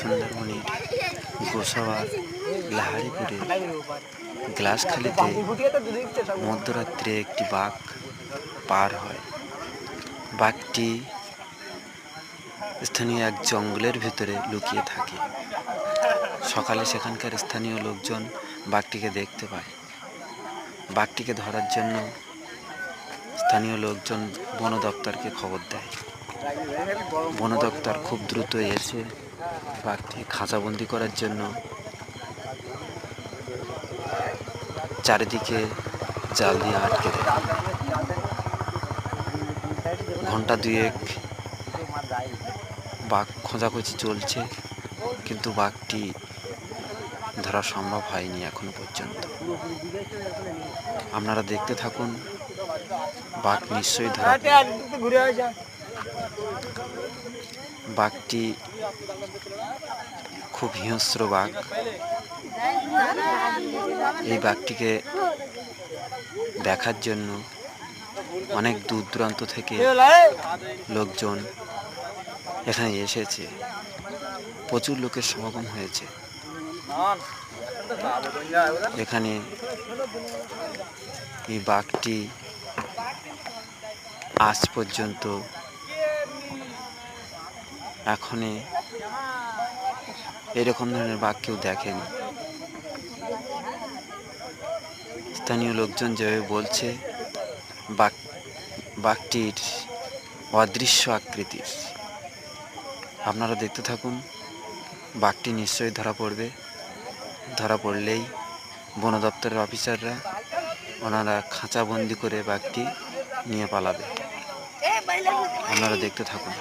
সুন্দরবনের গোসাবা লাহারিপুরে গ্লাসখালিতে মধ্যরাত্রে একটি বাঘ পার হয়। বাঘটি স্থানীয় এক জঙ্গলের ভিতরে লুকিয়ে থাকে। সকালে সেখানকার স্থানীয় লোকজন বাঘটিকে দেখতে পায়। বাঘটিকে ধরার জন্য স্থানীয় লোকজন বন দপ্তরকে খবর দেয়। বন দপ্তর খুব দ্রুত এসে বাঘটিকে খাঁচাবন্দি করার জন্য চারিদিকে জাল দিয়ে আটকে দেয়। ঘন্টা দুয়েক বাঘ খোঁজাখুঁজি চলছে, কিন্তু বাঘটি ধরা সম্ভব হয়নি এখনো পর্যন্ত। আপনারা দেখতে থাকুন, বাঘ নিশ্চয়ই ধরা পড়বে। বাঘটি খুব হিংস্র বাঘ। এই বাঘটিকে দেখার জন্য অনেক দূর দূরান্ত থেকে লোকজন এখানে এসেছে। প্রচুর লোকের সমাগম হয়েছে। এখানে এই বাঘটি আজ পর্যন্ত এরকম ধরনের বাঘ কেউ দেখেনি। স্থানীয় লোকজন যেভাবে বলছে, বাঘটির অদৃশ্য আকৃতির। আপনারা দেখতে থাকুন, বাঘটি নিশ্চয়ই ধরা পড়বে। ধরা পড়লেই বন দপ্তরের অফিসাররা ওনারা খাঁচাবন্দি করে বাঘটি নিয়ে পালাবে। আপনারা দেখতে থাকুন।